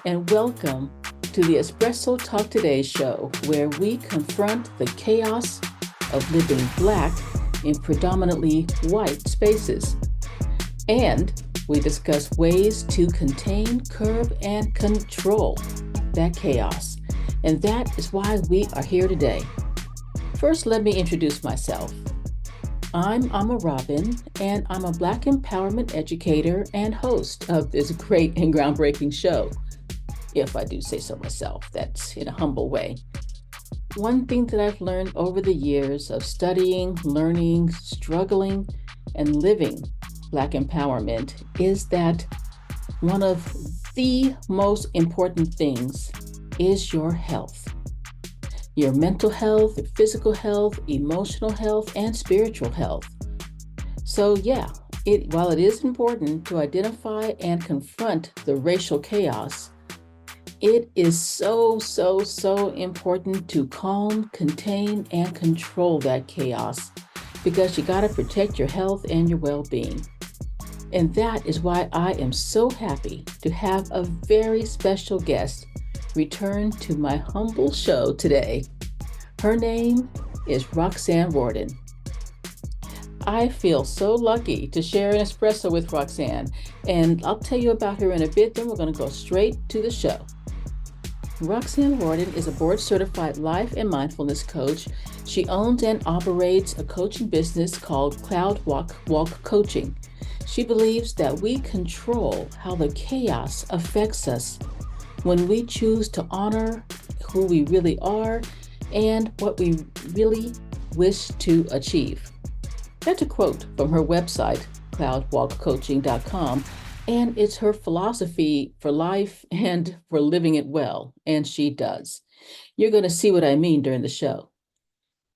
and welcome to the Espresso Talk Today show, where we confront the chaos of living Black in predominantly white spaces. And we discuss ways to contain, curb, and control that chaos. And that is why we are here today. First, let me introduce myself. I'm Amma Robin, and I'm a Black empowerment educator and host of this great and groundbreaking show. If I do say so myself, that's in a humble way. One thing that I've learned over the years of studying, learning, struggling, and living Black empowerment is that one of the most important things is your health. Your mental health, physical health, emotional health, and spiritual health. So yeah, while it is important to identify and confront the racial chaos, it is so important to calm, contain, and control that chaos because you got to protect your health and your well-being. And that is why I am so happy to have a very special guest return to my humble show today. Her name is Roxanne Worden. I feel so lucky to share an espresso with Roxanne, and I'll tell you about her in a bit, then we're going to go straight to the show. Roxanne Worden is a board-certified life and mindfulness coach. She owns and operates a coaching business called Cloud Walk Coaching. She believes that we control how the chaos affects us when we choose to honor who we really are and what we really wish to achieve. That's a quote from her website, cloudwalkcoaching.com, and it's her philosophy for life and for living it well, and she does. You're going to see what I mean during the show.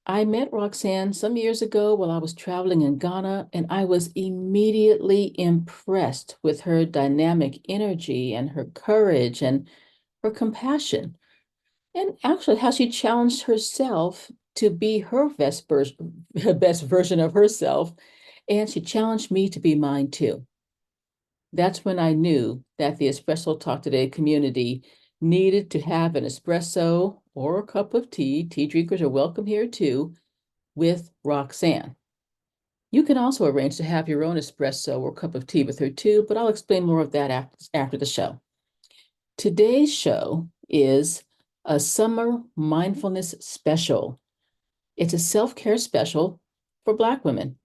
I met Roxanne some years ago while I was traveling in Ghana, and I was immediately impressed with her dynamic energy and her courage and her compassion, and actually how she challenged herself to be her best version of herself, and she challenged me to be mine too. That's when I knew that the Espresso Talk Today community needed to have an espresso or a cup of tea. Tea drinkers are welcome here too, with Roxanne. You can also arrange to have your own espresso or cup of tea with her too, but I'll explain more of that after the show. Today's show is a summer mindfulness special. It's a self-care special for Black women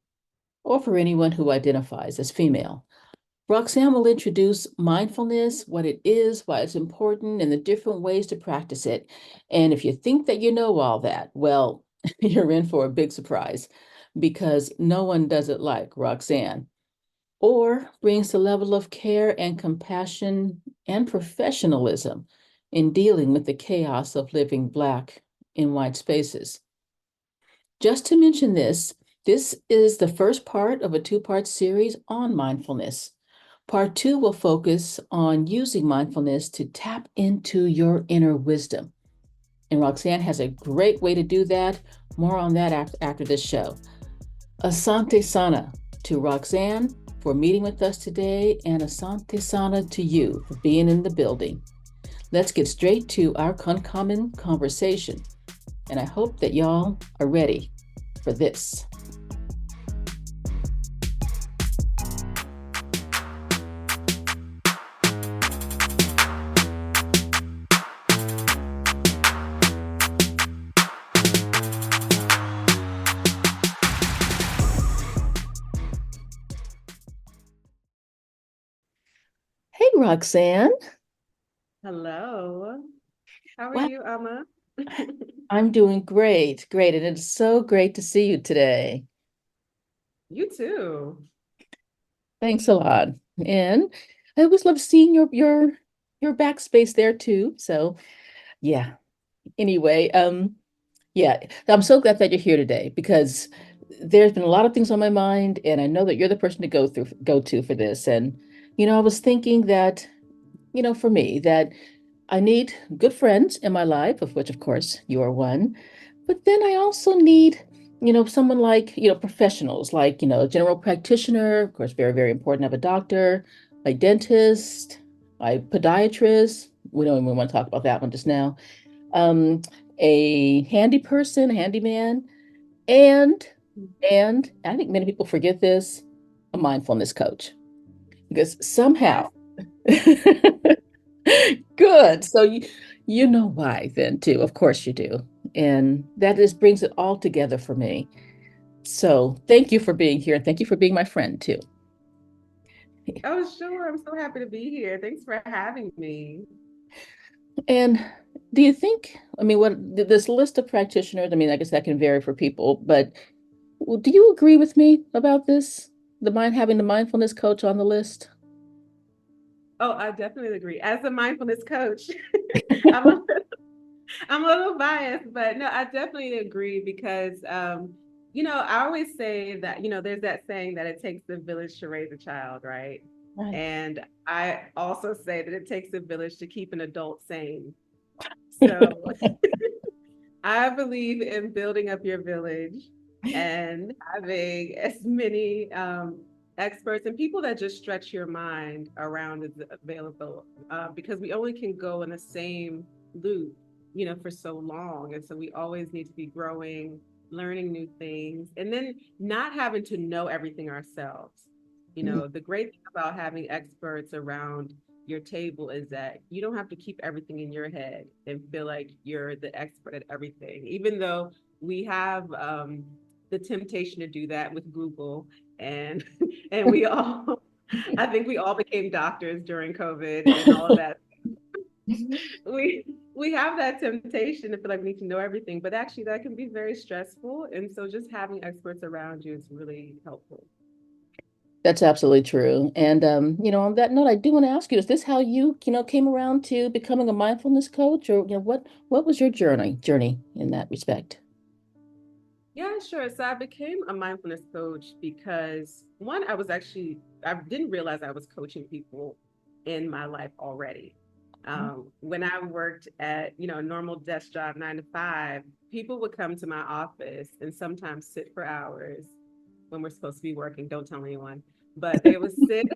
or for anyone who identifies as female. Roxanne will introduce mindfulness, what it is, why it's important, and the different ways to practice it. And if you think that you know all that, well, you're in for a big surprise because no one does it like Roxanne, or brings the level of care and compassion and professionalism in dealing with the chaos of living Black in white spaces. Just to mention this is the first part of a two-part series on mindfulness. Part 2 will focus on using mindfulness to tap into your inner wisdom. And Roxanne has a great way to do that. More on that after this show. Asante Sana to Roxanne for meeting with us today, and Asante Sana to you for being in the building. Let's get straight to our uncommon conversation. And I hope that y'all are ready for this. Hey, Roxanne. Hello. How are Wow, you, Amma? I'm doing great, great. And it's so great to see you today. You too. Thanks a lot. And I always love seeing your backspace there too. So yeah. Anyway, yeah, I'm so glad that you're here today because there's been a lot of things on my mind, and I know that you're the person to go to for this. And I was thinking that, for me, that I need good friends in my life, of which, of course, you are one. But then I also need, someone like, professionals, like, a general practitioner, of course, very, very important. I have a doctor, a dentist, a podiatrist, we don't even want to talk about that one just now. Um, a handy person, handyman, and and I think many people forget this, a mindfulness coach. Because somehow, Yes. good. So you know why then too. Of course you do. And that just brings it all together for me. So thank you for being here. Thank you for being my friend too. Oh, sure. I'm so happy to be here. Thanks for having me. And do you think, I mean, what this list of practitioners, I mean, I guess that can vary for people, but well, do you agree with me about this? The mind having the mindfulness coach on the list? Oh, I definitely agree. As a mindfulness coach, I'm a, I'm a little biased, but no, I definitely agree because, I always say that, there's that saying that it takes a village to raise a child, right? Right. And I also say that it takes a village to keep an adult sane. So I believe in building up your village and having as many experts and people that just stretch your mind around is available because we only can go in the same loop, for so long. And so we always need to be growing, learning new things, and then not having to know everything ourselves. The great thing about having experts around your table is that you don't have to keep everything in your head and feel like you're the expert at everything, even though we have the temptation to do that with Google and and we all I think we all became doctors during COVID and all of that. We we have that temptation to feel like we need to know everything, but actually that can be very stressful. And so just having experts around you is really helpful. That's absolutely true. And on that note, I do want to ask you, is this how you came around to becoming a mindfulness coach, or what was your journey in that respect? Yeah, sure. So I became a mindfulness coach because one, I didn't realize I was coaching people in my life already. When I worked at, a normal desk job, 9 to 5, people would come to my office and sometimes sit for hours when we're supposed to be working. Don't tell anyone, but they would sit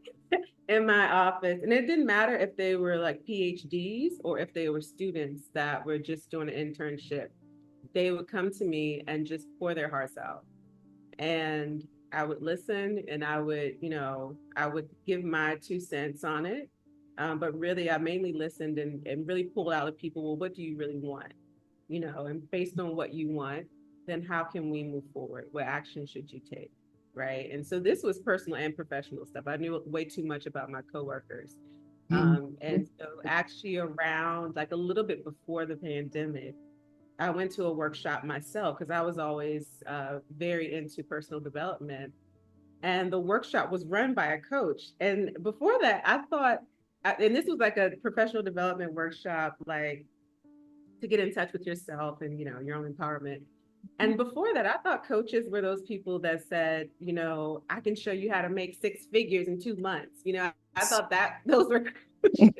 in my office, and it didn't matter if they were like PhDs or if they were students that were just doing an internship. They would come to me and just pour their hearts out. And I would listen and I would give my 2 cents on it. But really, I mainly listened and really pulled out of people, well, what do you really want? And based on what you want, then how can we move forward? What action should you take? Right. And so this was personal and professional stuff. I knew way too much about my coworkers. Mhm. And so actually around like a little bit before the pandemic, I went to a workshop myself because I was always very into personal development. And the workshop was run by a coach. And before that, I thought, and this was like a professional development workshop, like to get in touch with yourself and, your own empowerment. And before that, I thought coaches were those people that said, I can show you how to make 6 figures in 2 months. I thought that those were coaches.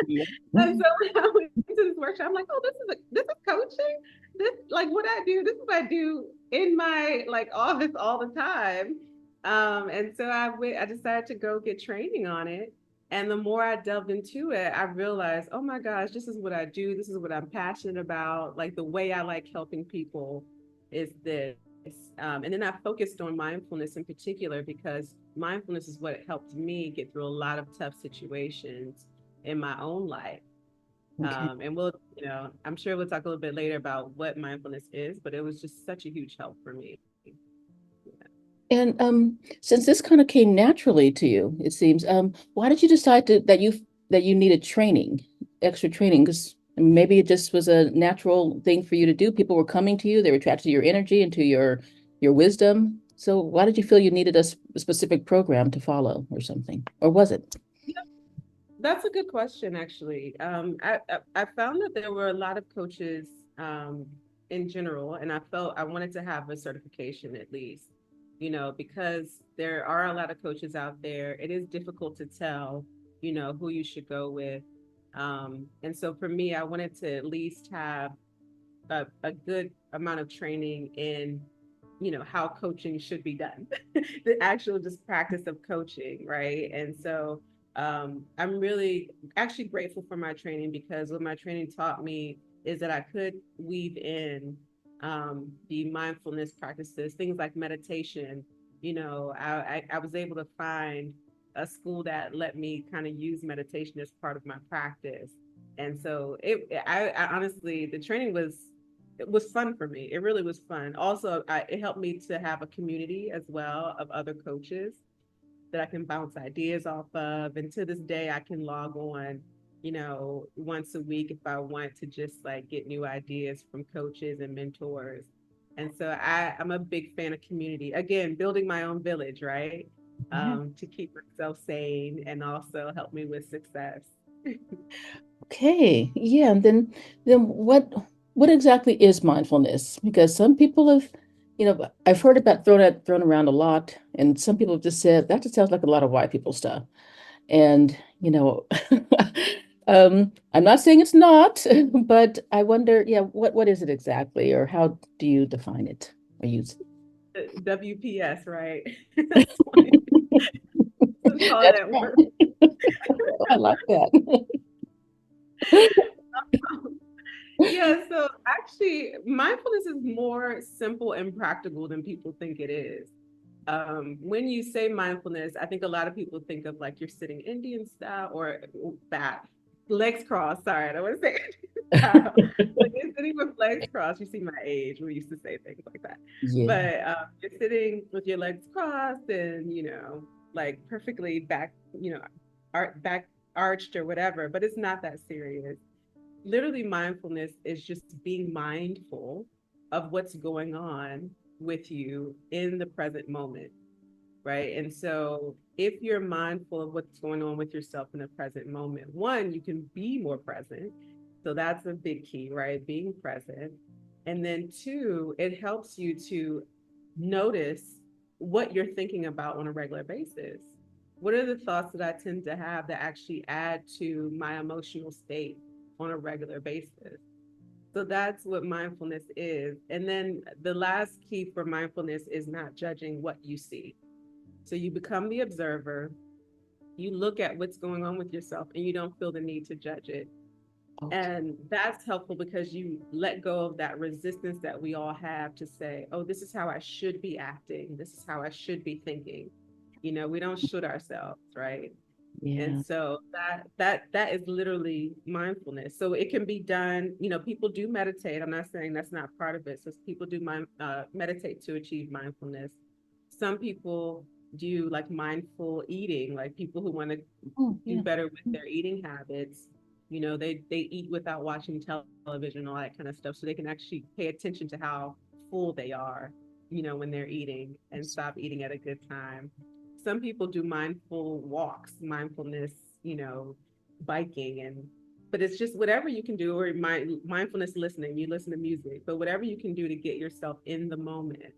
Yeah. And so when I went to this workshop, I'm like, oh, this is coaching. This like what I do. This is what I do in my like office all the time. And so I decided to go get training on it. And the more I delved into it, I realized, oh my gosh, this is what I do. This is what I'm passionate about. Like the way I like helping people is this. And then I focused on mindfulness in particular because mindfulness is what helped me get through a lot of tough situations in my own life. Okay. And I'm sure we'll talk a little bit later about what mindfulness is, but it was just such a huge help for me. And since this kind of came naturally to you, it seems, why did you decide that you needed training, extra training? Because maybe it just was a natural thing for you to do. People were coming to you, they were attracted to your energy and to your wisdom. So why did you feel you needed a specific program to follow or something? Or was it? Yeah, that's a good question, actually. I found that there were a lot of coaches in general, and I felt I wanted to have a certification at least, because there are a lot of coaches out there. It is difficult to tell, who you should go with. And so for me, I wanted to at least have a good amount of training in how coaching should be done the actual just practice of coaching, right? And so I'm really actually grateful for my training, because what my training taught me is that I could weave in the mindfulness practices, things like meditation. I was able to find a school that let me kind of use meditation as part of my practice. And so I honestly, the training it was fun for me. It really was fun. Also, it helped me to have a community as well of other coaches that I can bounce ideas off of. And to this day, I can log on, once a week if I want to just like get new ideas from coaches and mentors. And so I'm a big fan of community. Again, building my own village, right? Yeah. To keep myself sane and also help me with success. Okay. Yeah. And then what exactly is mindfulness? Because some people have, I've heard about thrown around a lot, and some people have just said that just sounds like a lot of white people stuff. And, I'm not saying it's not, but I wonder, yeah, what is it exactly, or how do you define it or use WPS, right? That's funny. Let's call it That's at right. work. I like that. Yeah, so actually, mindfulness is more simple and practical than people think it is. When you say mindfulness, I think a lot of people think of like you're sitting Indian style or that legs crossed. Sorry, I don't want to say Indian style. Like you're sitting with legs crossed. You see my age. We used to say things like that. Yeah. But you're sitting with your legs crossed and, like perfectly back, back arched or whatever. But it's not that serious. Literally, mindfulness is just being mindful of what's going on with you in the present moment, right? And so if you're mindful of what's going on with yourself in the present moment, one, you can be more present. So that's a big key, right? Being present. And then two, it helps you to notice what you're thinking about on a regular basis. What are the thoughts that I tend to have that actually add to my emotional state on a regular basis? So that's what mindfulness is. And then the last key for mindfulness is not judging what you see. So you become the observer, you look at what's going on with yourself, and you don't feel the need to judge it. Okay. And that's helpful because you let go of that resistance that we all have to say, oh, this is how I should be acting. This is how I should be thinking. We don't should ourselves, right? And Yeah. so that is literally mindfulness. So it can be done, people do meditate. I'm not saying that's not part of it. So people do meditate to achieve mindfulness. Some people do like mindful eating, like people who want to Oh, do yeah. better with their eating habits. They eat without watching television, all that kind of stuff, so they can actually pay attention to how full they are, when they're eating, and stop eating at a good time. Some people do mindful walks, mindfulness, you know, biking, but it's just whatever you can do, or mindfulness listening. You listen to music, but whatever you can do to get yourself in the moment.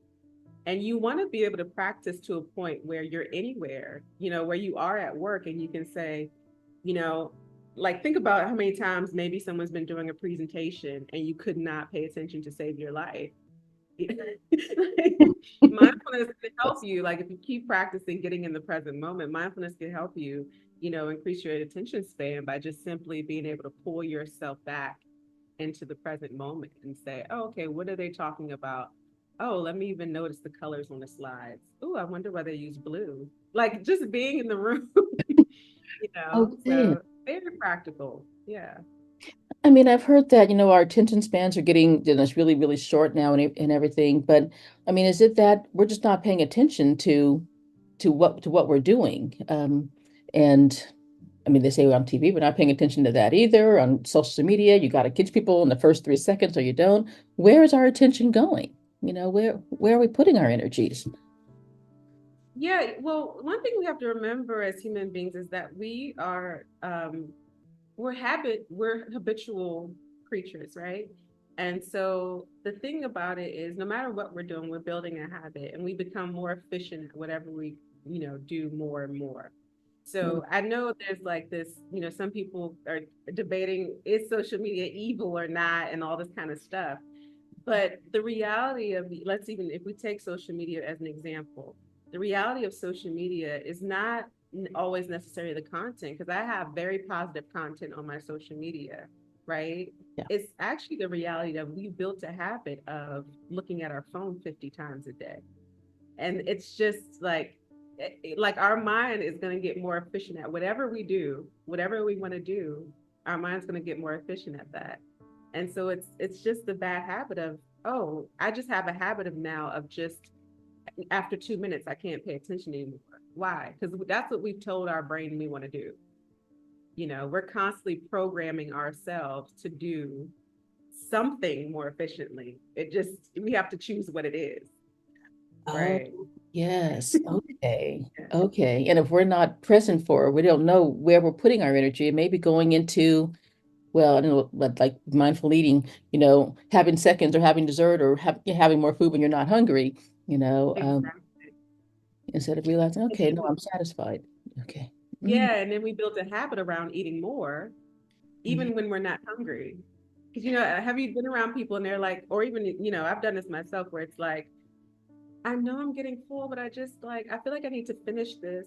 And you want to be able to practice to a point where you're anywhere, where you are at work and you can say, you know, like think about how many times maybe someone's been doing a presentation and you could not pay attention to save your life. Mindfulness can help you. Like if you keep practicing getting in the present moment, mindfulness can help you, increase your attention span by just simply being able to pull yourself back into the present moment and say, oh, okay, what are they talking about? Oh, let me even notice the colors on the slides. Oh, I wonder why they use blue. Like just being in the room, Okay. so very practical. Yeah. I mean, I've heard that, our attention spans are getting, it's really, really short now and everything. But I mean, is it that we're just not paying attention to what we're doing? And I mean, they say on TV, we're not paying attention to that either. On social media, you got to catch people in the first 3 seconds or you don't. Where is our attention going? Where are we putting our energies? Yeah. Well, one thing we have to remember as human beings is that we're habitual creatures, right? And so the thing about it is no matter what we're doing, we're building a habit and we become more efficient at whatever we, do more and more. Mm. So I know there's like this, some people are debating is social media evil or not and all this kind of stuff. But the reality of, let's even, if we take social media as an example, the reality of social media is not always necessarily the content, because I have very positive content on my social media, right? Yeah. It's actually the reality that we built a habit of looking at our phone 50 times a day. And it's just like our mind is going to get more efficient at whatever we do, whatever we want to do, our mind's going to get more efficient at that. And so it's just the bad habit of, oh, I just have a habit of now of just after 2 minutes, I can't pay attention anymore. Why? Because that's what we've told our brain we want to do. We're constantly programming ourselves to do something more efficiently. We have to choose what it is. Oh, Right. yes. Okay. Yeah. Okay. And if we're not present for, we don't know where we're putting our energy, it may be going into, well, I don't know, but like mindful eating, having seconds or having dessert or having more food when you're not hungry, Exactly. instead of realizing, And okay, then no, I'm satisfied. Okay. Mm, yeah, and then we built a habit around eating more, yeah. even when we're not hungry. Because have you been around people and they're like, or even, I've done this myself where it's like, I know I'm getting full, but I just like, I feel like I need to finish this,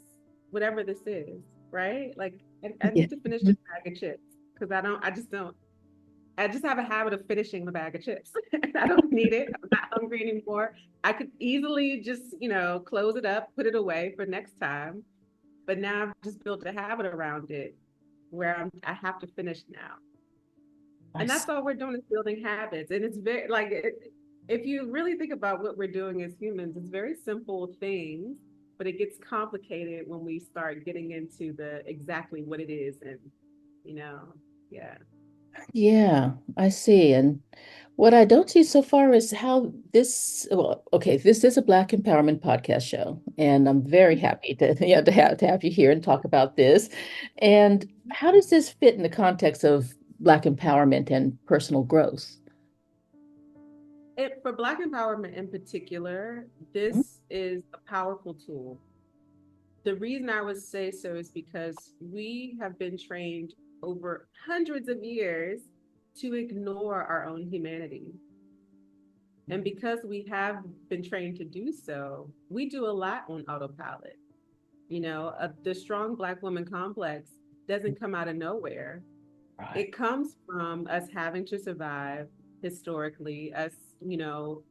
whatever this is, right? Like, I Yeah. need to finish this Mhm. bag of chips because I just have a habit of finishing the bag of chips. I don't need it. I'm not hungry anymore. I could easily just, close it up, put it away for next time. But now I've just built a habit around it where I have to finish now. I And see. that's all we're doing is building habits. And it's very if you really think about what we're doing as humans, it's very simple things, but it gets complicated when we start getting into the exactly what it is. And, you know, yeah. Yeah, I see. And what I don't see so far is how well, okay, this is a Black Empowerment podcast show, and I'm very happy to, to have you here and talk about this. And how does this fit in the context of Black empowerment and personal growth? For Black empowerment in particular, Mhm. this is a powerful tool. The reason I would say so is because we have been trained over hundreds of years to ignore our own humanity. And because we have been trained to do so, we do a lot on autopilot. The strong Black woman complex doesn't come out of nowhere. Right. It comes from us having to survive historically, us,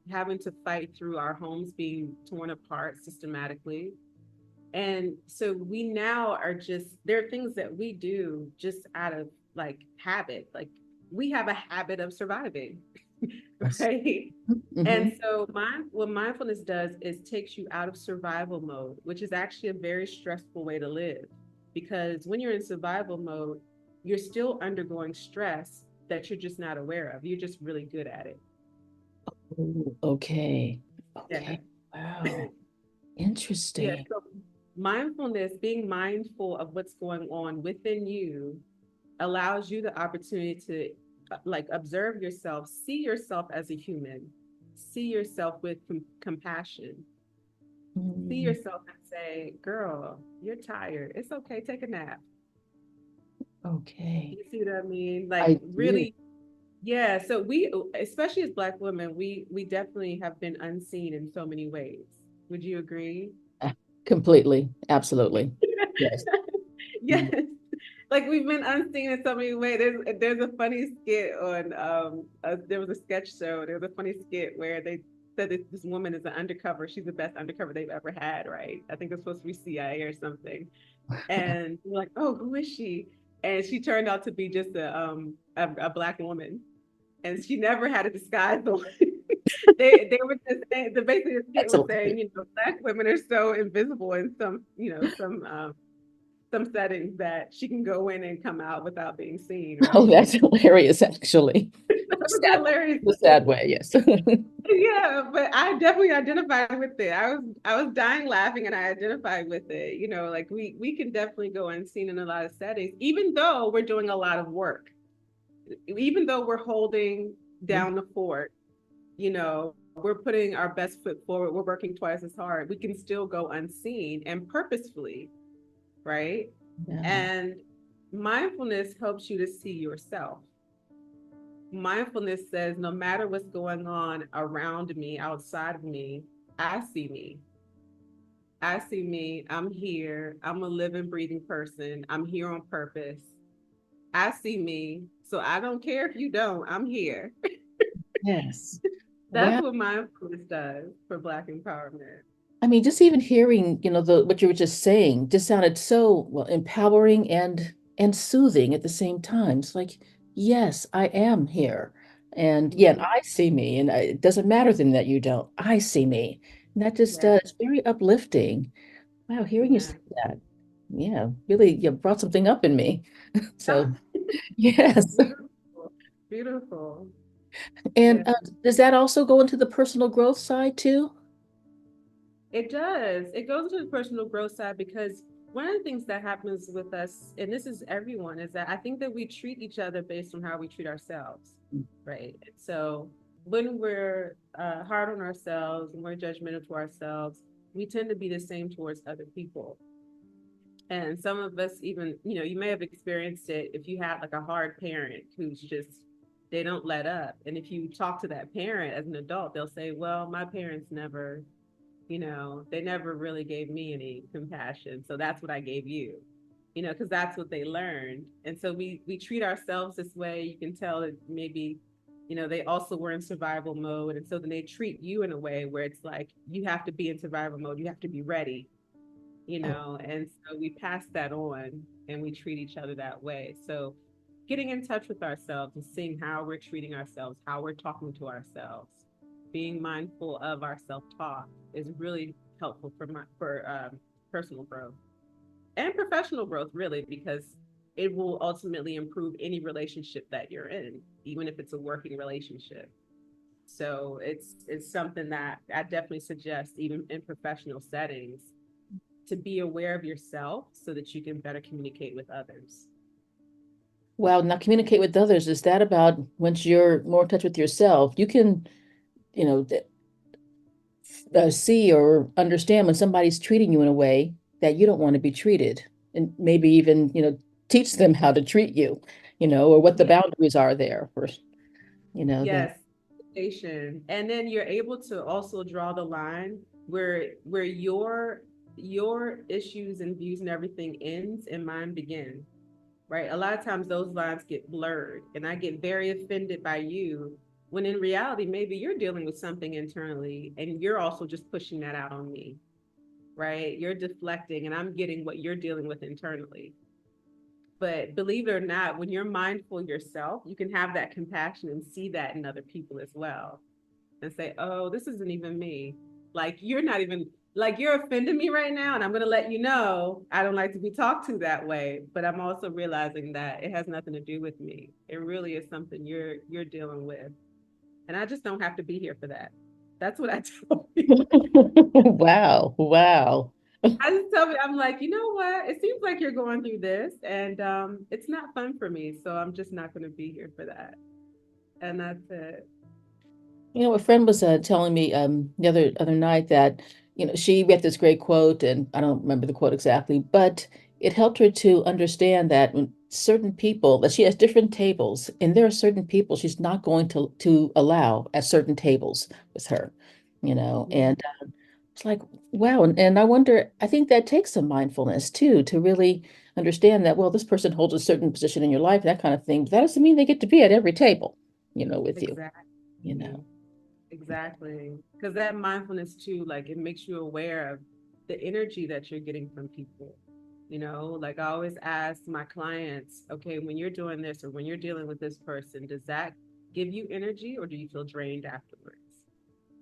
having to fight through our homes being torn apart systematically. And so we now are just, there are things that we do just out of like habit. Like we have a habit of surviving, Yes. right? Hmm. And so what mindfulness does is takes you out of survival mode, which is actually a very stressful way to live. Because when you're in survival mode, you're still undergoing stress that you're just not aware of. You're just really good at it. Okay. Yeah. Okay. Wow. Yeah. Interesting. So mindfulness, being mindful of what's going on within you, allows you the opportunity to like observe yourself, see yourself as a human, see yourself with compassion, see Mm, yourself and say, girl, you're tired. It's okay. Take a nap. okay. You see what I mean? Like I do. really, yeah. So we, especially as Black women, we definitely have been unseen in so many ways. Would you agree? Ah, completely. Absolutely. Yes. Yes. Like we've been unseen in so many ways. There's a funny skit on there was a sketch show. There was a funny skit where they said this woman is an undercover. She's the best undercover they've ever had, right? I think it's supposed to be CIA or something. And we're like, oh, who is she? And she turned out to be just a Black woman, and she never had a disguise on. They were just saying, the basically the skit That's was saying, hilarious. Black women are so invisible in some settings that she can go in and come out without being seen, Oh, right? that's hilarious, actually. That was Sad, hilarious. the sad way, yes. Yeah, but I definitely identified with it. I was dying laughing and I identified with it. Like we can definitely go unseen in a lot of settings, even though we're doing a lot of work, even though we're holding down the fort, we're putting our best foot forward, we're working twice as hard. We can still go unseen and purposefully, right? Yeah. And mindfulness helps you to see yourself. Mindfulness says no matter what's going on around me, outside of me, I see me. I see me. I'm here. I'm a living, breathing person. I'm here on purpose. I see me. So I don't care if you don't. I'm here. Yes. That's Wow. what mindfulness does for Black empowerment. I mean, just even hearing, the what you were just saying just sounded so well empowering and soothing at the same time. It's like, yes, I am here. And yeah, and Mhm. I see me, and it doesn't matter then that you don't. I see me. And that just Yeah. it's very uplifting. Wow, hearing you Yeah. say that, yeah, really, you brought something up in me. Ah, So, yes. beautiful. Beautiful. And Yeah. does that also go into the personal growth side too? It does. It goes to the personal growth side because one of the things that happens with us, and this is everyone, is that I think that we treat each other based on how we treat ourselves, right? So when we're hard on ourselves and we're judgmental to ourselves, we tend to be the same towards other people. And some of us even, you may have experienced it if you have like a hard parent who's just, they don't let up. And if you talk to that parent as an adult, they'll say, well, my parents never, they never really gave me any compassion. So that's what I gave you, because that's what they learned. And so we treat ourselves this way. You can tell that maybe, they also were in survival mode. And so then they treat you in a way where it's like, you have to be in survival mode. You have to be ready, Oh, and so we pass that on and we treat each other that way. So getting in touch with ourselves and seeing how we're treating ourselves, how we're talking to ourselves, being mindful of our self-talk is really helpful for personal growth and professional growth, really, because it will ultimately improve any relationship that you're in, even if it's a working relationship. So it's something that I definitely suggest, even in professional settings, to be aware of yourself so that you can better communicate with others. wow. Now, communicate with others. Is that about once you're more in touch with yourself, you can, you know, see or understand when somebody's treating you in a way that you don't want to be treated, and maybe even, teach them how to treat you, or what the Yeah. boundaries are there for, that. Yes. Station. And then you're able to also draw the line where your issues and views and everything ends and mine begin. Right? A lot of times those lines get blurred and I get very offended by you when in reality maybe you're dealing with something internally and you're also just pushing that out on me. Right? You're deflecting and I'm getting what you're dealing with internally. But believe it or not, when you're mindful yourself, you can have that compassion and see that in other people as well and say, oh, this isn't even me. Like, you're not even, like, you're offending me right now. And I'm going to let you know I don't like to be talked to that way. But I'm also realizing that it has nothing to do with me. It really is something you're dealing with. And I just don't have to be here for that. That's what I tell people. Wow, wow. I just tell me, I'm like, you know what? It seems like you're going through this, and it's not fun for me. So I'm just not going to be here for that. And that's it. A friend was telling me the other night that she read this great quote, and I don't remember the quote exactly, but it helped her to understand that when certain people that she has different tables, and there are certain people she's not going to allow at certain tables with her, Mhm. and it's like, wow. And I wonder, I think that takes some mindfulness too, to really understand that, well, this person holds a certain position in your life, that kind of thing. But that doesn't mean they get to be at every table, with you, you Exactly. know. Exactly. Because that mindfulness too, like it makes you aware of the energy that you're getting from people. Like I always ask my clients, okay, when you're doing this or when you're dealing with this person, does that give you energy or do you feel drained afterwards?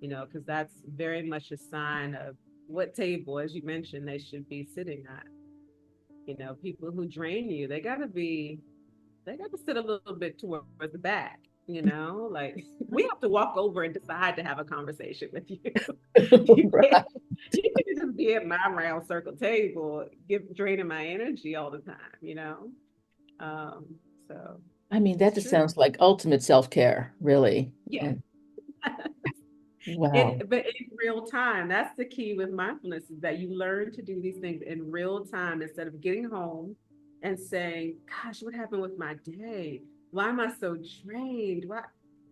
Because that's very much a sign of what table, as you mentioned, they should be sitting at. People who drain you, they got to sit a little bit towards the back, like we have to walk over and decide to have a conversation with you. you can't, Right. you can't just be at my round circle table, draining my energy all the time, Um, so I mean, that it's just true. sounds like ultimate self-care, really. Yeah. And wow, But in real time, that's the key with mindfulness is that you learn to do these things in real time instead of getting home and saying, gosh, what happened with my day? Why am I so drained? Why?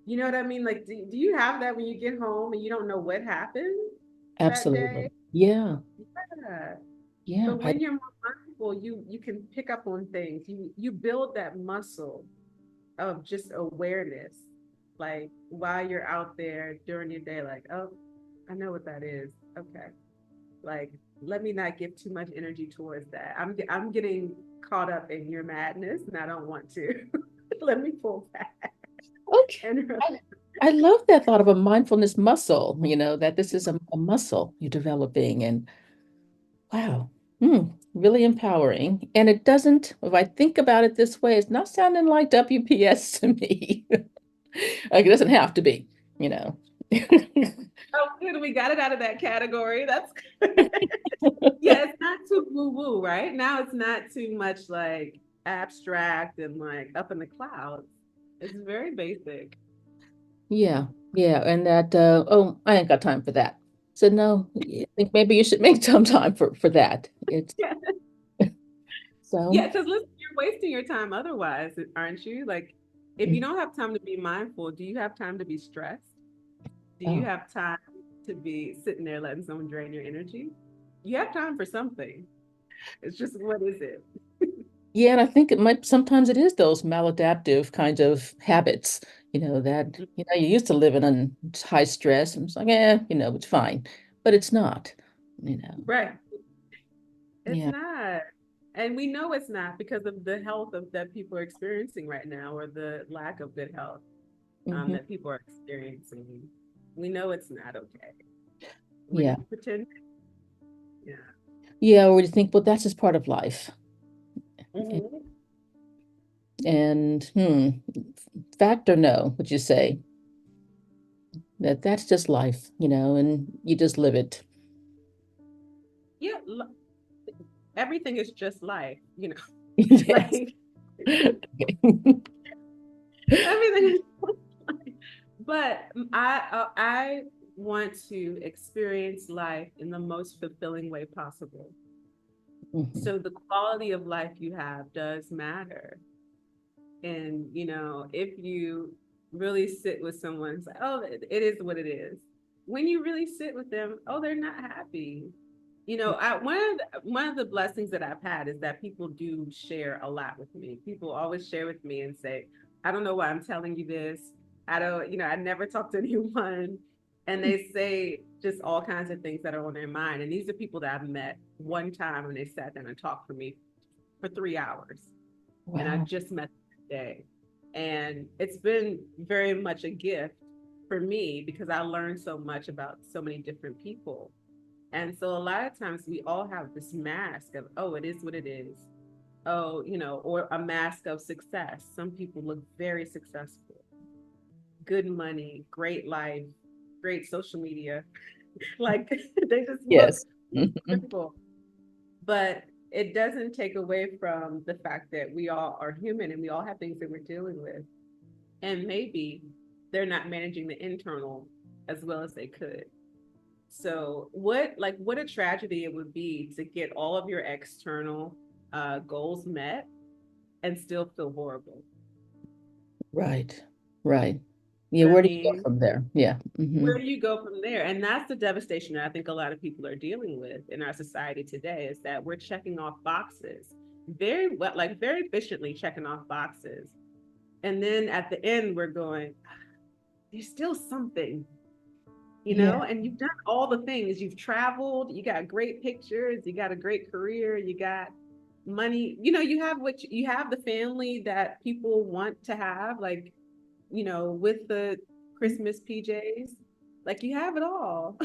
You know what I mean? Like, do you have that when you get home and you don't know what happened that absolutely. day? Yeah. Yeah. Yeah. But when you're more mindful, you can pick up on things. You build that muscle of just awareness, like while you're out there during your day, like, oh, I know what that is. Okay. Like, let me not give too much energy towards that. I'm getting caught up in your madness and I don't want to. Let me pull back Okay. and I love that thought of a mindfulness muscle, that this is a muscle you're developing. And wow, really empowering. And it doesn't, if I think about it this way, it's not sounding like WPS to me. Like it doesn't have to be, you know. oh, good, we got it out of that category. That's yeah, it's not too woo woo, right? Now it's not too much like abstract and like up in the clouds. It's very basic. Yeah, yeah. And that, oh, I ain't got time for that. So no, I think maybe you should make some time for that. It's Yeah. so, Yeah, because listen, you're wasting your time otherwise, aren't you? Like, if you mm, don't have time to be mindful, do you have time to be stressed? Do you oh, have time to be sitting there letting someone drain your energy? You have time for something. It's just what is it? yeah. And I think it might, sometimes it is those maladaptive kind of habits, that, you used to live in a high stress and it's like, it's fine, but it's not, you know. Right. It's Yeah. not. And we know it's not because of the health of that people are experiencing right now or the lack of good health Hmm. that people are experiencing. We know it's not okay. We're Yeah. just pretending. Yeah. Yeah. Or you think, well, that's just part of life. Mhm. And fact or no, would you say that that's just life, and you just live it? Yeah. Everything is just life, Yes. like Okay. everything is life. But I want to experience life in the most fulfilling way possible. Mhm. So the quality of life you have does matter. And, if you really sit with someone, it's like, oh, it is what it is. When you really sit with them, oh, they're not happy. One of the blessings that I've had is that people do share a lot with me. People always share with me and say, I don't know why I'm telling you this. I don't, I never talk to anyone. And they say just all kinds of things that are on their mind. And these are people that I've met one time and they sat down and talked for me for 3 hours and I Wow. just met them today. And it's been very much a gift for me because I learned so much about so many different people. And so a lot of times we all have this mask of, oh, it is what it is. Oh, or a mask of success. Some people look very successful, good money, great life, great social media. Like they just look Yes. Mhm. wonderful. But it doesn't take away from the fact that we all are human and we all have things that we're dealing with. And maybe they're not managing the internal as well as they could. So what a tragedy it would be to get all of your external goals met and still feel horrible. Right. Right. Yeah. But I Where do you go mean, from there? Yeah. where do you go from there? And that's the devastation that I think a lot of people are dealing with in our society today is that we're checking off boxes very well, like very efficiently checking off boxes. And then at the end, we're going, there's still something, Yeah. and you've done all the things. You've traveled, you got great pictures, you got a great career, you got money, you have you have the family that people want to have, like, with the Christmas PJs, like you have it all.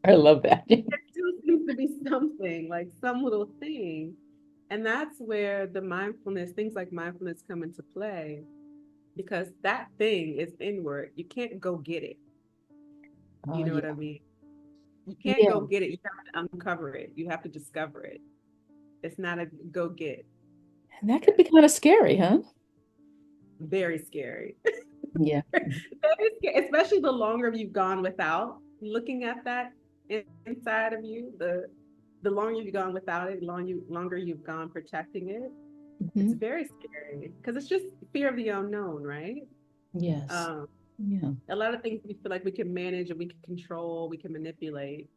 I love that. There still seems to be something, like some little thing. And that's where things like mindfulness come into play because that thing is inward. You can't go get it. Oh, You know what I yeah. mean? You can't Yeah. go get it. You have to uncover it. You have to discover it. It's not a go get. And that could Yeah. be kind of scary, huh? Very scary. Yeah. Very scary, especially the longer you've gone without looking at that inside of you. The longer you've gone without it, longer you've gone protecting it. It's Hmm. very scary because it's just fear of the unknown, right? Yes. Um, Yeah. a lot of things we feel like we can manage and we can control, we can manipulate.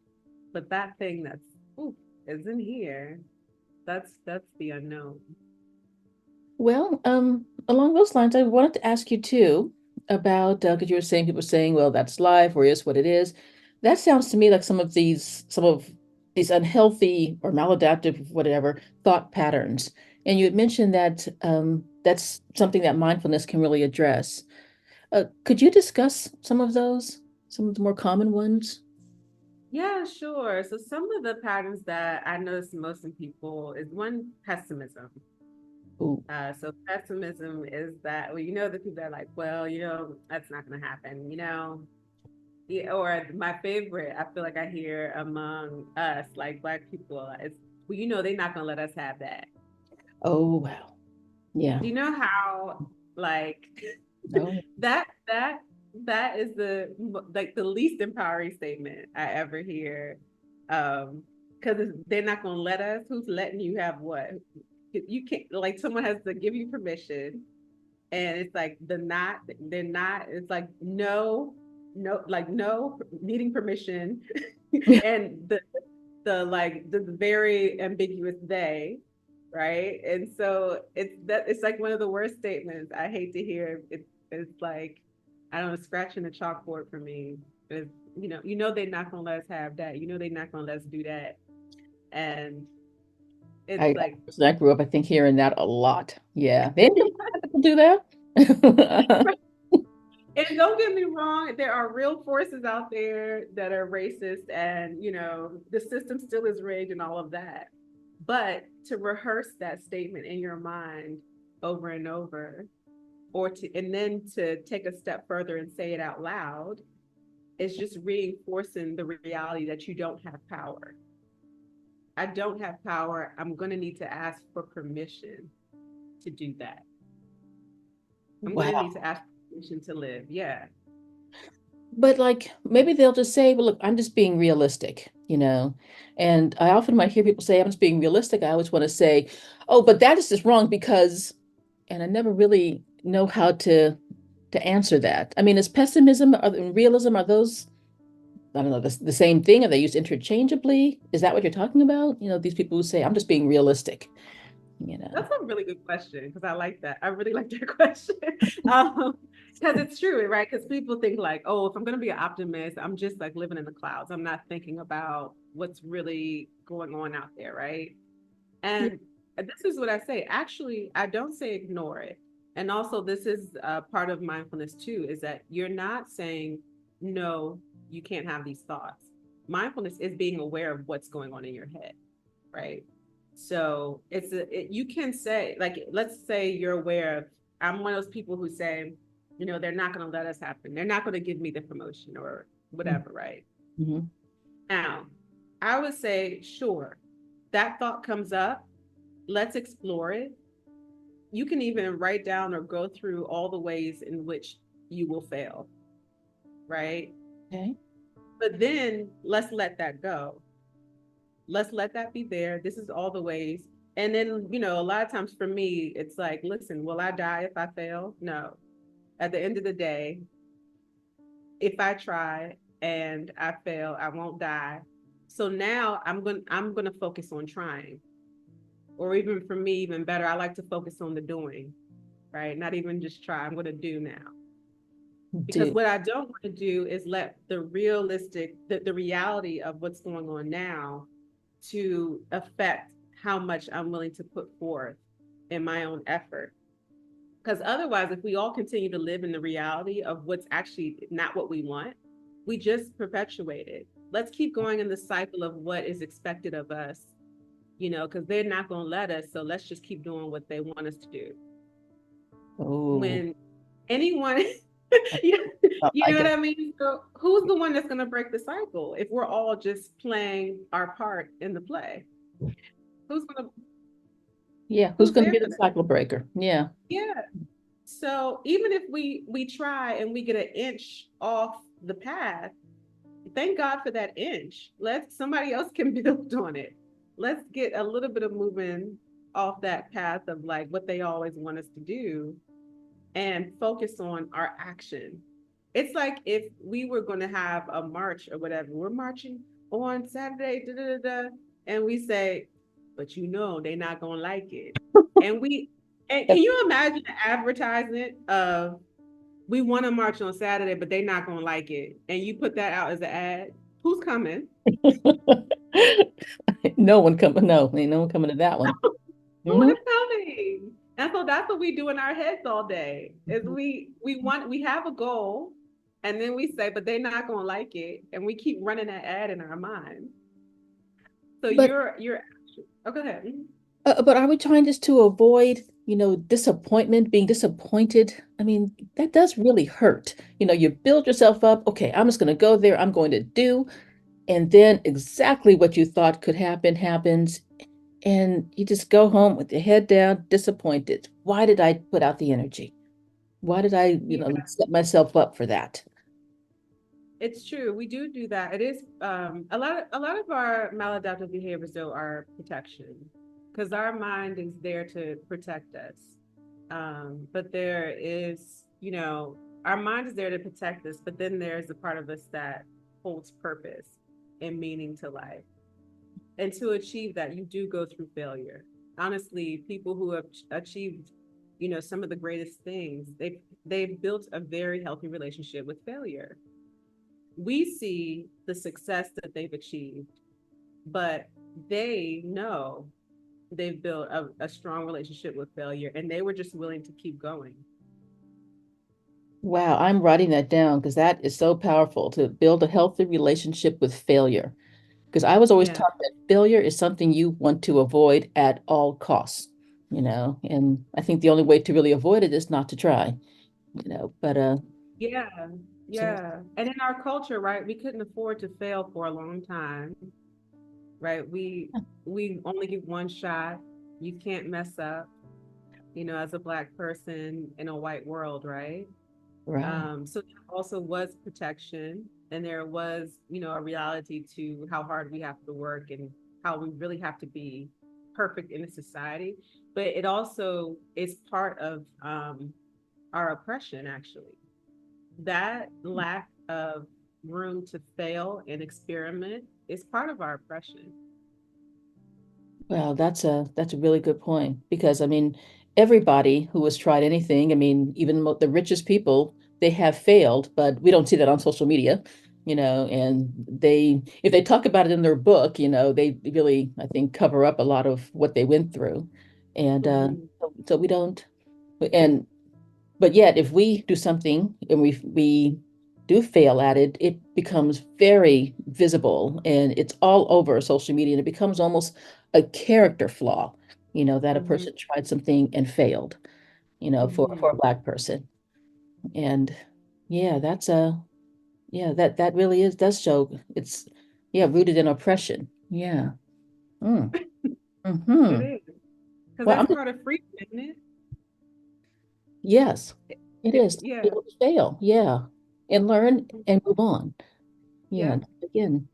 But that thing that's ooh, isn't here, that's the unknown. Well, along those lines, I wanted to ask you too about because you were saying people saying, well, that's life or is what it is. That sounds to me like some of these unhealthy or maladaptive, whatever, thought patterns. And you had mentioned that that's something that mindfulness can really address. Could you discuss some of those, some of the more common ones? Yeah, sure. So some of the patterns that I notice most in people is one, pessimism. Ooh, So pessimism is that, well, the people that are like, well, that's not going to happen, Yeah, or my favorite, I feel like I hear among us, like Black people, is, well, they're not going to let us have that. oh, wow. Yeah. Do you know how, like, No. that, that, that is like the least empowering statement I ever hear. Because they're not going to let us. Who's letting you have what? You can't, like, someone has to give you permission, and it's like they're not, it's like no, no, like no, needing permission. And the very ambiguous they, right? And so it's like one of the worst statements I hate to hear. It's like, I don't know, scratching the chalkboard for me is, they're not gonna let us have that, they're not gonna let us do that. And it's I, like, I grew up, I think, hearing that a lot. Yeah. They didn't let people do that. and don't get me wrong, there are real forces out there that are racist, and the system still is rigged and all of that. But to rehearse that statement in your mind over and over, and then to take a step further and say it out loud, is just reinforcing the reality that you don't have power. I don't have power. I'm going to need to ask for permission to do that. I'm going to need Wow. to ask permission to live. Yeah. But like maybe they'll just say, well, look, I'm just being realistic, you know. And I often might hear people say, I'm just being realistic. I always want to say, oh, but that is just wrong because, and I never really know how to answer that. I mean, is pessimism and realism, are those, I don't know, the same thing? Are they used interchangeably? Is that what you're talking about? You know, these people who say, I'm just being realistic, you know. That's a really good question, because I like that. I really like that question. Because it's true, right? Because people think like, oh, if I'm going to be an optimist, I'm just like living in the clouds. I'm not thinking about what's really going on out there, right? Yeah. And this is what I say. Actually, I don't say ignore it. And also, this is part of mindfulness too, is that you're not saying, no, you can't have these thoughts. Mindfulness is being aware of what's going on in your head, right? So you can say, like, let's say you're aware of, I'm one of those people who say, they're not going to let us happen. They're not going to give me the promotion or whatever, right? Mhm. Now, I would say, sure, that thought comes up. Let's explore it. You can even write down or go through all the ways in which you will fail, right? Okay. But then let's let that go. Let's let that be there. This is all the ways. And then, a lot of times for me, it's like, listen, will I die if I fail? No. At the end of the day, if I try and I fail, I won't die. So now I'm going to focus on trying. Or even for me, even better, I like to focus on the doing, right? Not even just try. I'm going to do now. Because Do. what I don't want to do is let the reality of what's going on now to affect how much I'm willing to put forth in my own effort. Because otherwise, if we all continue to live in the reality of what's actually not what we want, we just perpetuate it. Let's keep going in the cycle of what is expected of us, because they're not going to let us. So let's just keep doing what they want us to do. Oh, When anyone, you you I know what can. I mean? So who's the one that's going to break the cycle if we're all just playing our part in the play? Who's going to, Yeah, who's who's going to there be for the that? cycle breaker? Yeah. Yeah. So even if we try and we get an inch off the path, thank God for that inch. Let somebody else can build on it. Let's get a little bit of moving off that path of like what they always want us to do, and focus on our action. It's like if we were going to have a march or whatever, we're marching on Saturday, da, da, da, da. And we say, but they're not gonna like it. And can you imagine the advertisement of we want to march on Saturday, but they're not gonna like it. And you put that out as an ad. Who's coming? No one coming. No, ain't no one coming to that one. Who No. is coming? And so that's what we do in our heads all day. Is we have a goal, and then we say, but they're not gonna like it, and we keep running that ad in our mind. So But you're oh, go ahead. but are we trying just to avoid, disappointment, being disappointed? I mean, that does really hurt. You build yourself up. Okay, I'm just going to go there. I'm going to do, and then exactly what you thought could happen happens, and you just go home with your head down, disappointed. Why did I put out the energy? Why did I, Yeah, set myself up for that? it's true. We do that. It is a lot of our maladaptive behaviors though are protection, because our mind is there to protect us. But there is, our mind is there to protect us, but then there's a part of us that holds purpose and meaning to life. And to achieve that, you do go through failure. Honestly, people who have achieved, some of the greatest things, they've built a very healthy relationship with failure. We see the success that they've achieved, but they know they've built a strong relationship with failure, and they were just willing to keep going. Wow, I'm writing that down because that is so powerful to build a healthy relationship with failure. Because I was always Yeah. taught that failure is something you want to avoid at all costs, and I think the only way to really avoid it is not to try, but Yeah. so Yeah. And in our culture, right, we couldn't afford to fail for a long time, right? We only give one shot. You can't mess up, as a Black person in a white world, right? right. So there also was protection, and there was, a reality to how hard we have to work and how we really have to be perfect in a society. But it also is part of our oppression, actually. That lack of room to fail and experiment is part of our oppression. Well, that's a really good point because I mean, everybody who has tried anything, I mean, even the richest people, they have failed, but we don't see that on social media, and if they talk about it in their book, they really, I think, cover up a lot of what they went through. And Mhm. so we don't, and but yet if we do something and we do fail at it, it becomes very visible and it's all over social media and it becomes almost a character flaw, that a Mhm. person tried something and failed, for Mhm. a Black person. And yeah, that really does show it's, yeah, rooted in oppression. Yeah. Mm. It Hmm. is, because Well, that's part of freedom, isn't it? yes, it is to be Yeah. able to fail. Yeah. And learn and move on. Yeah. Yeah. Again,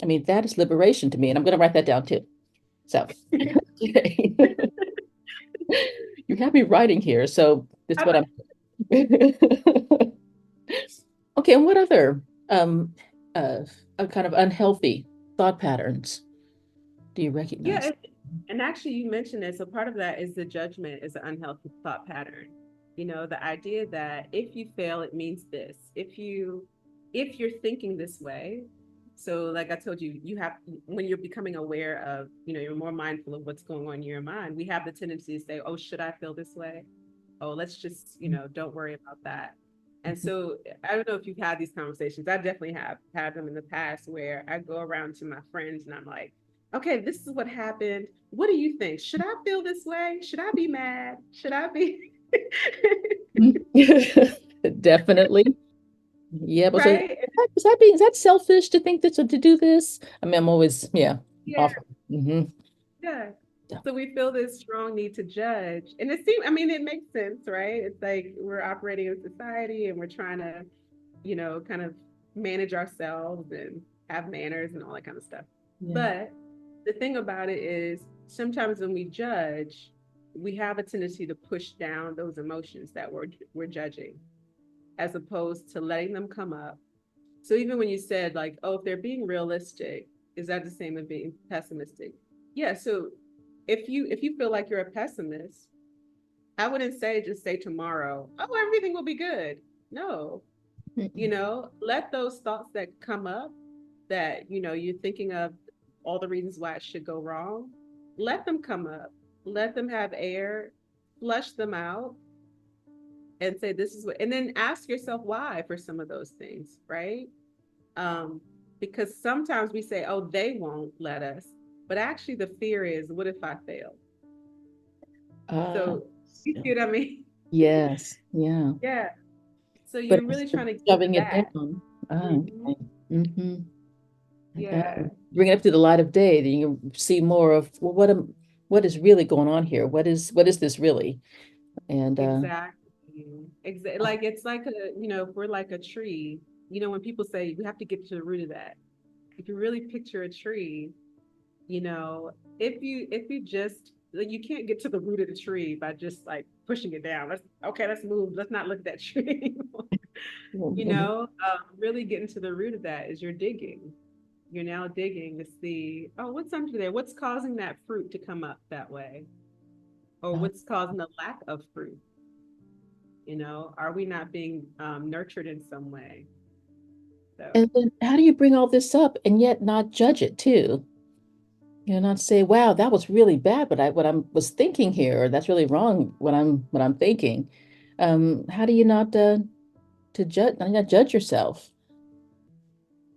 I mean, that is liberation to me. And I'm going to write that down too. So, okay. You have me writing here. So, that's what I'm. Okay. And what other uh, kind of unhealthy thought patterns do you Yeah, recognize? and actually you mentioned it. So part of that is the judgment is an unhealthy thought pattern. The idea that if you fail, it means this. If you're thinking this way, so like I told you, you have when you're becoming aware of, you're more mindful of what's going on in your mind, we have the tendency to say, oh, should I feel this way? Oh, let's just, don't worry about that. And so I don't know if you've had these conversations. I definitely have had them in the past where I go around to my friends and I'm like, okay, this is what happened. What do you think? Should I feel this way? Should I be mad? Should I be Definitely. Yeah, but so right? is that selfish to think that to do this? I mean, I'm always, yeah, Yeah, off. Hmm. yeah. So we feel this strong need to judge. And it seems, I mean, it makes sense, right? It's like we're operating in society and we're trying to, kind of manage ourselves and have manners and all that kind of stuff. Yeah. But the thing about it is sometimes when we judge, we have a tendency to push down those emotions that we're judging, as opposed to letting them come up, So even when you said like, oh, if they're being realistic, is that the same as being pessimistic? Yeah. So if you feel like you're a pessimist, I wouldn't say just say tomorrow, oh, everything will be good. No, Mm-mm. let those thoughts that come up that, you're thinking of all the reasons why it should go wrong, let them come up, let them have air, flush them out, and say, this is what, and then ask yourself why for some of those things, right? Um, because sometimes we say, oh, they won't let us, but actually the fear is, what if I fail? Uh, So you see what I mean? yes, yeah. Yeah. So But you're really instead of trying to get to shoving it that. down, Mhm. okay. Mm-hmm. Yeah, Bring it up to the light of day, then you can see more of, well, what is really going on here? What is this really? And exactly. Exactly. Like it's like if we're like a tree, when people say we have to get to the root of that. If you really picture a tree, you know, if you just like, you can't get to the root of the tree by just like pushing it down. Let's move. Let's not look at that tree anymore. mhm. Really getting to the root of that is you're digging. You're now digging to see, oh, what's under there? What's causing that fruit to come up that way? Or Uh, what's causing the lack of fruit? Are we not being nurtured in some way? So and then how do you bring all this up and yet not judge it too? Not say, wow, that was really bad, but I was thinking here, or that's really wrong what I'm thinking. How do you not not judge yourself?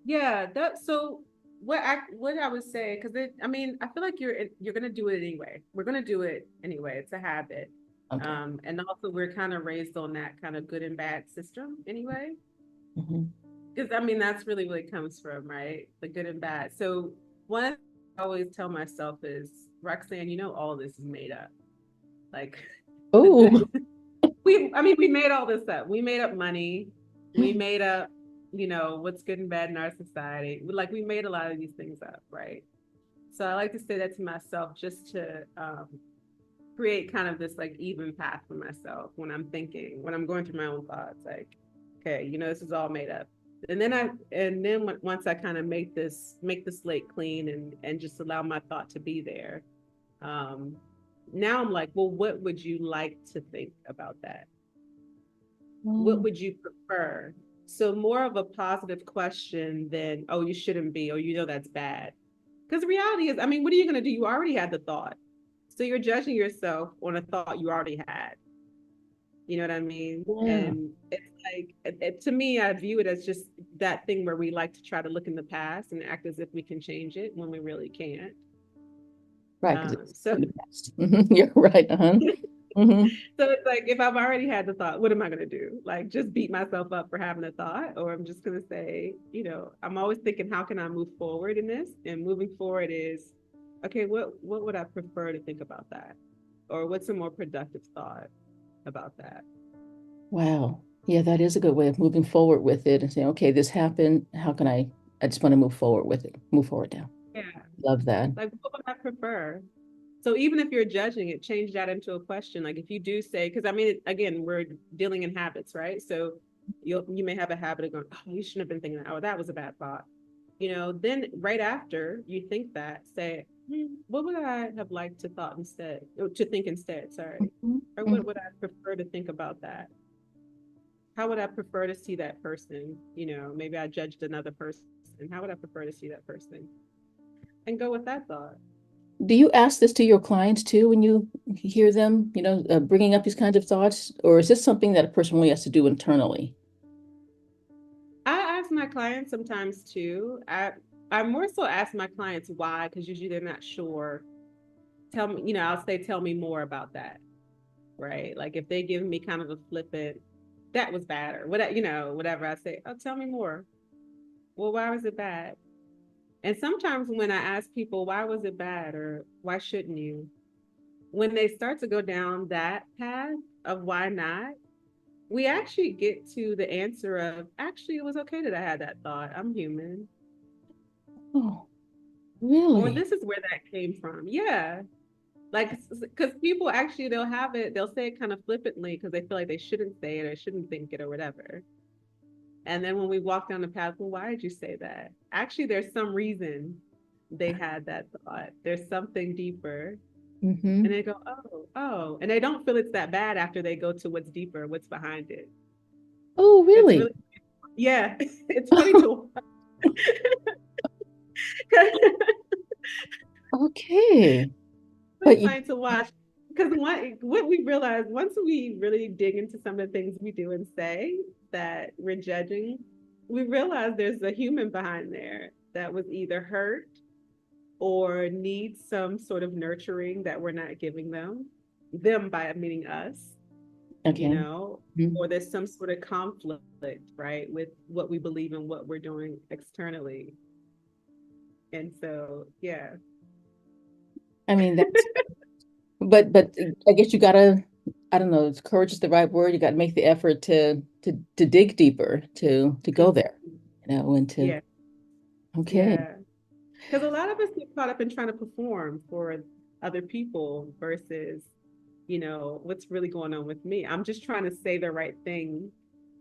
yeah, that so what I would say, because I mean, I feel like you're gonna do it anyway. We're gonna do it anyway. It's a habit. Okay. And also we're kind of raised on that kind of good and bad system anyway. Mhm. Because I mean that's really what it comes from, right? The good and bad. So one thing I always tell myself is, Roxanne, all this is made up. Like the Oh, good we made all this up. We made up money. We made up, what's good and bad in our society. Like we made a lot of these things up, right? So I like to say that to myself just to create kind of this like even path for myself when I'm thinking, when I'm going through my own thoughts, like, okay, this is all made up. And then once I kind of make the slate clean and just allow my thought to be there. Um, Now I'm like, well, what would you like to think about that? What mm, would you prefer? So more of a positive question than, oh, you shouldn't be, or that's bad. Because the reality is, I mean, what are you going to do? You already had the thought. So you're judging yourself on a thought you already had. You know what I mean? yeah, And it's like, to me, I view it as just that thing where we like to try to look in the past and act as if we can change it when we really can't. right, because it's So in the past. Mhm. You're right. Uh-huh. Hmm. So it's like if I've already had the thought, what am I gonna do? Like just beat myself up for having a thought, or I'm just gonna say, I'm always thinking, how can I move forward in this? And moving forward is, okay, what would I prefer to think about that? Or what's a more productive thought about that? Wow. Yeah, that is a good way of moving forward with it and saying, okay, this happened. How can I just want to move forward with it, move forward now. Yeah. Love that. Like what would I prefer? So even if you're judging it, change that into a question. Like if you do say, because I mean, again, we're dealing in habits, right? So you may have a habit of going, oh, you shouldn't have been thinking that. Oh, that was a bad thought. Then right after you think that, say, what would I have liked to thought instead, or to think instead? Sorry, Mhm. or what Mhm. would I prefer to think about that? How would I prefer to see that person? Maybe I judged another person. How would I prefer to see that person? And go with that thought. Do you ask this to your clients too when you hear them, bringing up these kinds of thoughts, or is this something that a person really has to do internally? I ask my clients sometimes too. I more so ask my clients why, because usually they're not sure. Tell me, I'll say, tell me more about that, right? Like if they give me kind of a flippant, that was bad, or whatever, whatever. I say, oh, tell me more. Well, why was it bad? And sometimes when I ask people, why was it bad, or why shouldn't you? When they start to go down that path of why not, we actually get to the answer of, actually, it was okay that I had that thought. I'm human. Oh, Or really? this is where that came from. Yeah. Like, because people actually, they'll say it kind of flippantly because they feel like they shouldn't say it or shouldn't think it or whatever. And then when we walk down the path, well, why did you say that? Actually, there's some reason they had that thought. There's something deeper. Mm-hmm. And they go, oh. And they don't feel it's that bad after they go to what's deeper, what's behind it. Oh, It's really? really, yeah, it's funny to Okay. But really you, funny to watch. Because what we realize once we really dig into some of the things we do and say that we're judging, we realize there's a human behind there that was either hurt or needs some sort of nurturing that we're not giving them by meaning us, okay. Mhm. or there's some sort of conflict, right, with what we believe and what we're doing externally. And so, yeah. I mean, but I guess you gotta, I don't know, courage is the right word. You gotta make the effort to dig deeper, to go there, and to, Yeah, okay. yeah. Because a lot of us get caught up in trying to perform for other people versus, what's really going on with me. I'm just trying to say the right thing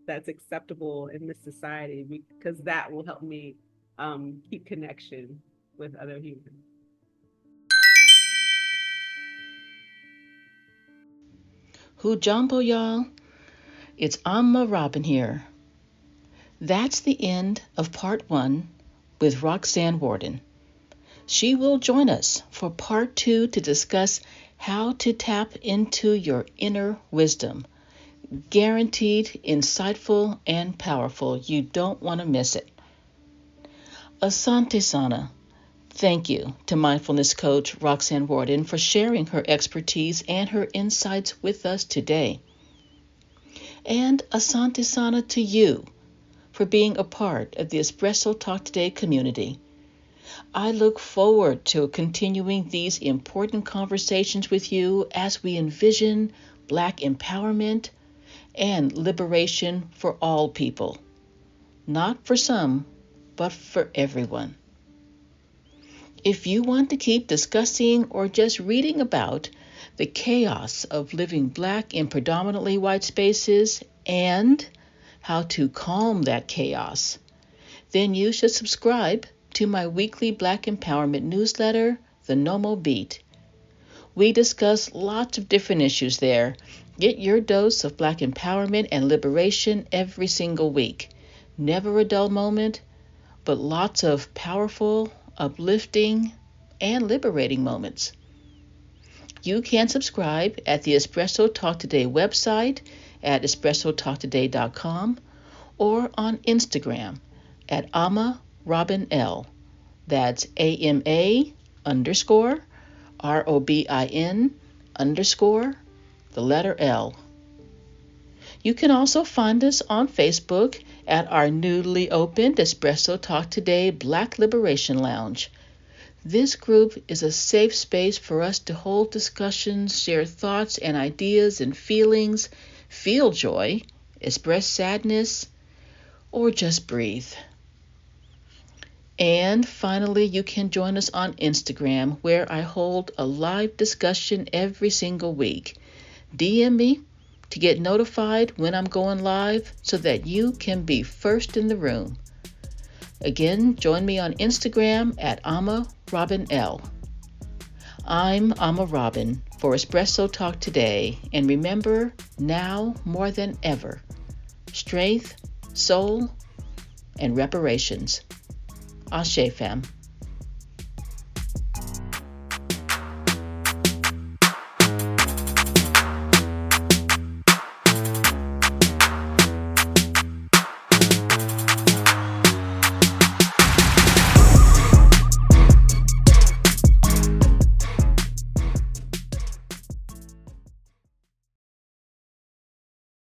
that's acceptable in this society because that will help me keep connection with other humans. Hujambo, y'all. It's Amma Robin here. That's the end of part 1 with Roxanne Worden. She will join us for part 2 to discuss how to tap into your inner wisdom. Guaranteed, insightful, and powerful. You don't want to miss it. Asante Sana. Thank you to mindfulness coach Roxanne Worden for sharing her expertise and her insights with us today. And Asante Sana to you for being a part of the Espresso Talk Today community. I look forward to continuing these important conversations with you as we envision Black empowerment and liberation for all people. Not for some, but for everyone. If you want to keep discussing or just reading about the chaos of living Black in predominantly white spaces and how to calm that chaos, then you should subscribe to my weekly Black empowerment newsletter, The Nomo Beat. We discuss lots of different issues there. Get your dose of Black empowerment and liberation every single week. Never a dull moment, but lots of powerful, uplifting, and liberating moments. You can subscribe at the Espresso Talk Today website at espressotalktoday.com or on Instagram at Amma Robin L. That's AMA underscore ROBIN underscore the letter L. You can also find us on Facebook at our newly opened Espresso Talk Today Black Liberation Lounge. This group is a safe space for us to hold discussions, share thoughts and ideas and feelings, feel joy, express sadness, or just breathe. And finally, you can join us on Instagram, where I hold a live discussion every single week. DM me to get notified when I'm going live so that you can be first in the room. Again, join me on Instagram at Amma Robin L. I'm Amma Robin for Espresso Talk Today, and remember, now more than ever, strength, soul, and reparations. Ashe, fam.